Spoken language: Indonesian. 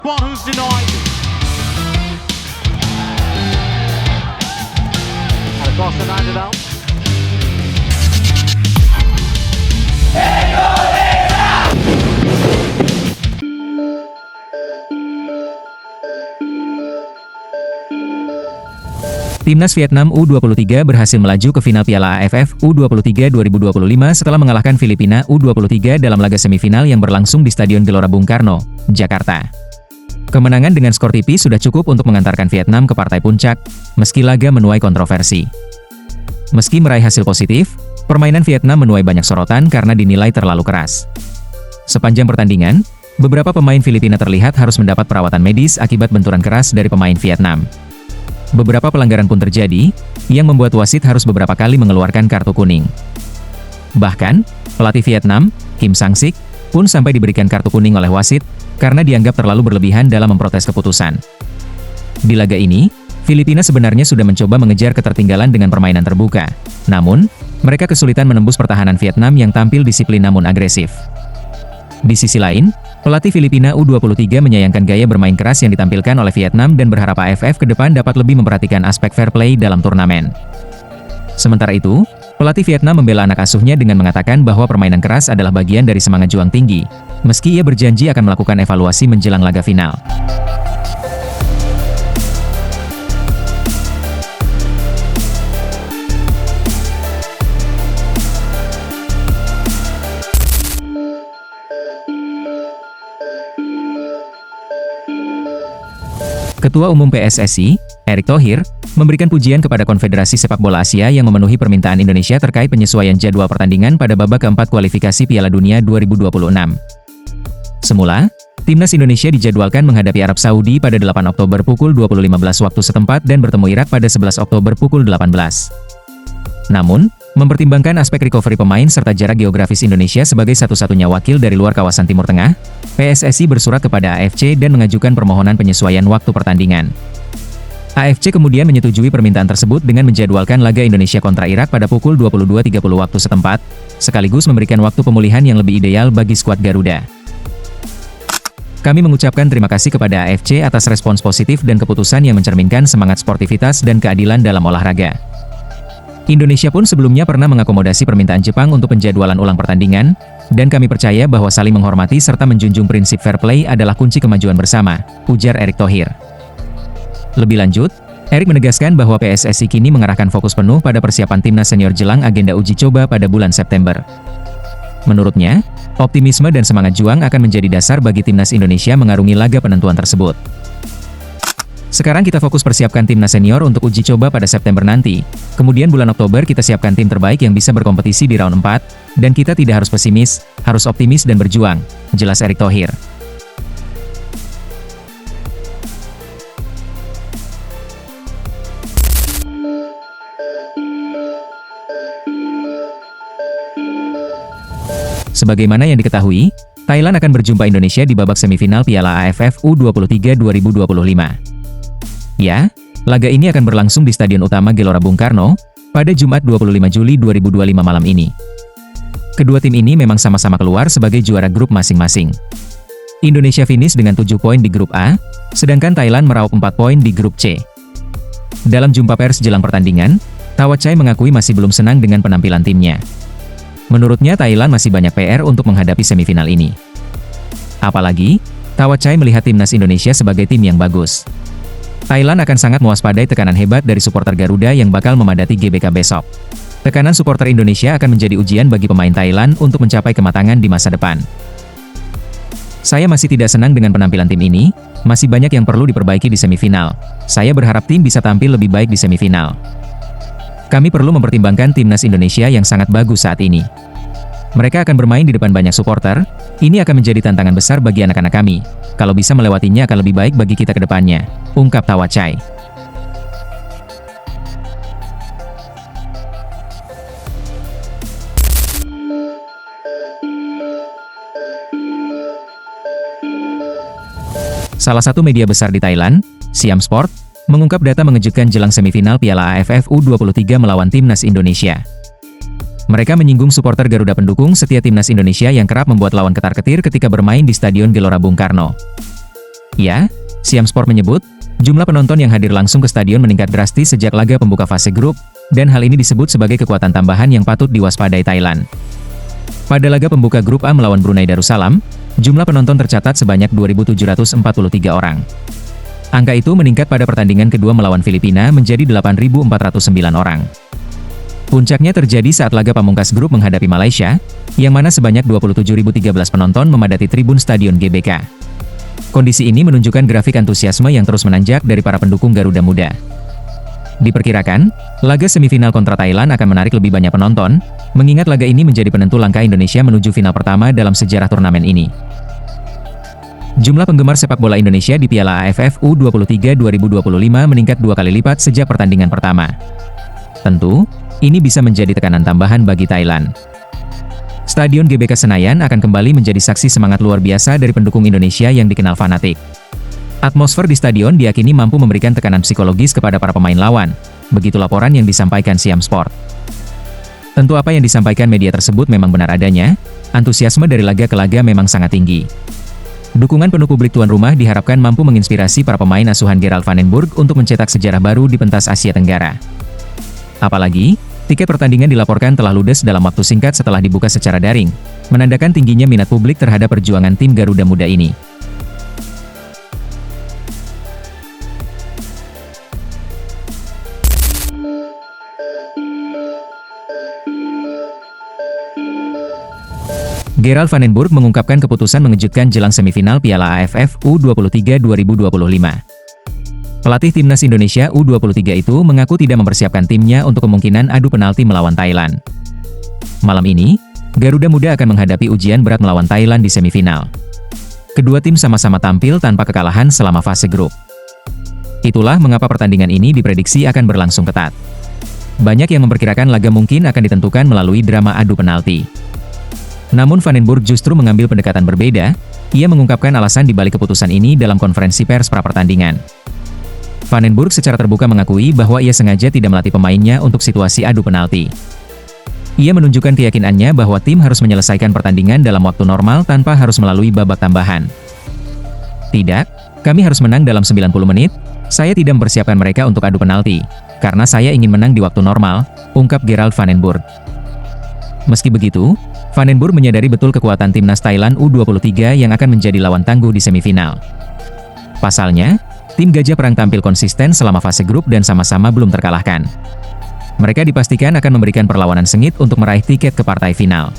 One who's denied. And across the line it out. Timnas Vietnam U23 berhasil melaju ke final Piala AFF U23 2025 setelah mengalahkan Filipina U23 dalam laga semifinal yang berlangsung di Stadion Gelora Bung Karno, Jakarta. Kemenangan dengan skor tipis sudah cukup untuk mengantarkan Vietnam ke partai puncak, meski laga menuai kontroversi. Meski meraih hasil positif, permainan Vietnam menuai banyak sorotan karena dinilai terlalu keras. Sepanjang pertandingan, beberapa pemain Filipina terlihat harus mendapat perawatan medis akibat benturan keras dari pemain Vietnam. Beberapa pelanggaran pun terjadi, yang membuat wasit harus beberapa kali mengeluarkan kartu kuning. Bahkan, pelatih Vietnam, Kim Sang-sik, pun sampai diberikan kartu kuning oleh wasit, karena dianggap terlalu berlebihan dalam memprotes keputusan. Di laga ini, Filipina sebenarnya sudah mencoba mengejar ketertinggalan dengan permainan terbuka. Namun, mereka kesulitan menembus pertahanan Vietnam yang tampil disiplin namun agresif. Di sisi lain, pelatih Filipina U23 menyayangkan gaya bermain keras yang ditampilkan oleh Vietnam dan berharap AFF ke depan dapat lebih memperhatikan aspek fair play dalam turnamen. Sementara itu, pelatih Vietnam membela anak asuhnya dengan mengatakan bahwa permainan keras adalah bagian dari semangat juang tinggi, meski ia berjanji akan melakukan evaluasi menjelang laga final. Ketua Umum PSSI, Erick Thohir, memberikan pujian kepada Konfederasi Sepak Bola Asia yang memenuhi permintaan Indonesia terkait penyesuaian jadwal pertandingan pada babak keempat kualifikasi Piala Dunia 2026. Semula, Timnas Indonesia dijadwalkan menghadapi Arab Saudi pada 8 Oktober pukul 20.15 waktu setempat dan bertemu Irak pada 11 Oktober pukul 18. Namun, mempertimbangkan aspek recovery pemain serta jarak geografis Indonesia sebagai satu-satunya wakil dari luar kawasan Timur Tengah, PSSI bersurat kepada AFC dan mengajukan permohonan penyesuaian waktu pertandingan. AFC kemudian menyetujui permintaan tersebut dengan menjadwalkan laga Indonesia kontra Irak pada pukul 22.30 waktu setempat, sekaligus memberikan waktu pemulihan yang lebih ideal bagi skuad Garuda. Kami mengucapkan terima kasih kepada AFC atas respons positif dan keputusan yang mencerminkan semangat sportivitas dan keadilan dalam olahraga. Indonesia pun sebelumnya pernah mengakomodasi permintaan Jepang untuk penjadwalan ulang pertandingan, dan kami percaya bahwa saling menghormati serta menjunjung prinsip fair play adalah kunci kemajuan bersama, ujar Erick Thohir. Lebih lanjut, Erick menegaskan bahwa PSSI kini mengarahkan fokus penuh pada persiapan timnas senior jelang agenda uji coba pada bulan September. Menurutnya, optimisme dan semangat juang akan menjadi dasar bagi timnas Indonesia mengarungi laga penentuan tersebut. Sekarang kita fokus persiapkan timnas senior untuk uji coba pada September nanti. Kemudian bulan Oktober kita siapkan tim terbaik yang bisa berkompetisi di round 4, dan kita tidak harus pesimis, harus optimis dan berjuang, jelas Erick Thohir. Sebagaimana yang diketahui, Thailand akan berjumpa Indonesia di babak semifinal Piala AFF U23 2025. Ya, laga ini akan berlangsung di Stadion Utama Gelora Bung Karno, pada Jumat 25 Juli 2025 malam ini. Kedua tim ini memang sama-sama keluar sebagai juara grup masing-masing. Indonesia finish dengan 7 poin di grup A, sedangkan Thailand meraup 4 poin di grup C. Dalam jumpa pers jelang pertandingan, Thawachai mengakui masih belum senang dengan penampilan timnya. Menurutnya Thailand masih banyak PR untuk menghadapi semifinal ini. Apalagi, Thawachai melihat timnas Indonesia sebagai tim yang bagus. Thailand akan sangat mewaspadai tekanan hebat dari supporter Garuda yang bakal memadati GBK besok. Tekanan supporter Indonesia akan menjadi ujian bagi pemain Thailand untuk mencapai kematangan di masa depan. Saya masih tidak senang dengan penampilan tim ini, masih banyak yang perlu diperbaiki di semifinal. Saya berharap tim bisa tampil lebih baik di semifinal. Kami perlu mempertimbangkan timnas Indonesia yang sangat bagus saat ini. Mereka akan bermain di depan banyak supporter, ini akan menjadi tantangan besar bagi anak-anak kami. Kalau bisa melewatinya akan lebih baik bagi kita ke depannya, ungkap Thawachai. Salah satu media besar di Thailand, Siam Sport, mengungkap data mengejutkan jelang semifinal Piala AFF U23 melawan timnas Indonesia. Mereka menyinggung supporter Garuda pendukung setia timnas Indonesia yang kerap membuat lawan ketar-ketir ketika bermain di Stadion Gelora Bung Karno. Ya, Siam Sport menyebut, jumlah penonton yang hadir langsung ke stadion meningkat drastis sejak laga pembuka fase grup, dan hal ini disebut sebagai kekuatan tambahan yang patut diwaspadai Thailand. Pada laga pembuka grup A melawan Brunei Darussalam, jumlah penonton tercatat sebanyak 2.743 orang. Angka itu meningkat pada pertandingan kedua melawan Filipina menjadi 8.409 orang. Puncaknya terjadi saat laga pamungkas grup menghadapi Malaysia, yang mana sebanyak 27.013 penonton memadati tribun Stadion GBK. Kondisi ini menunjukkan grafik antusiasme yang terus menanjak dari para pendukung Garuda Muda. Diperkirakan, laga semifinal kontra Thailand akan menarik lebih banyak penonton, mengingat laga ini menjadi penentu langkah Indonesia menuju final pertama dalam sejarah turnamen ini. Jumlah penggemar sepak bola Indonesia di Piala AFF U23 2025 meningkat 2 kali lipat sejak pertandingan pertama. Tentu, ini bisa menjadi tekanan tambahan bagi Thailand. Stadion GBK Senayan akan kembali menjadi saksi semangat luar biasa dari pendukung Indonesia yang dikenal fanatik. Atmosfer di stadion diyakini mampu memberikan tekanan psikologis kepada para pemain lawan, begitu laporan yang disampaikan Siam Sport. Tentu apa yang disampaikan media tersebut memang benar adanya, antusiasme dari laga ke laga memang sangat tinggi. Dukungan penuh publik tuan rumah diharapkan mampu menginspirasi para pemain asuhan Gerald Van den Burg untuk mencetak sejarah baru di pentas Asia Tenggara. Apalagi, tiket pertandingan dilaporkan telah ludes dalam waktu singkat setelah dibuka secara daring, menandakan tingginya minat publik terhadap perjuangan tim Garuda Muda ini. Gerald Van den Burg mengungkapkan keputusan mengejutkan jelang semifinal Piala AFF U23 2025. Pelatih timnas Indonesia U23 itu mengaku tidak mempersiapkan timnya untuk kemungkinan adu penalti melawan Thailand. Malam ini, Garuda Muda akan menghadapi ujian berat melawan Thailand di semifinal. Kedua tim sama-sama tampil tanpa kekalahan selama fase grup. Itulah mengapa pertandingan ini diprediksi akan berlangsung ketat. Banyak yang memperkirakan laga mungkin akan ditentukan melalui drama adu penalti. Namun Van den Burg justru mengambil pendekatan berbeda, ia mengungkapkan alasan di balik keputusan ini dalam konferensi pers pra-pertandingan. Van den Burg secara terbuka mengakui bahwa ia sengaja tidak melatih pemainnya untuk situasi adu penalti. Ia menunjukkan keyakinannya bahwa tim harus menyelesaikan pertandingan dalam waktu normal tanpa harus melalui babak tambahan. Tidak, kami harus menang dalam 90 menit, saya tidak mempersiapkan mereka untuk adu penalti, karena saya ingin menang di waktu normal, ungkap Gerald Van den Burg. Meski begitu, Van den Burg menyadari betul kekuatan timnas Thailand U23 yang akan menjadi lawan tangguh di semifinal. Pasalnya, tim Gajah Perang tampil konsisten selama fase grup dan sama-sama belum terkalahkan. Mereka dipastikan akan memberikan perlawanan sengit untuk meraih tiket ke partai final.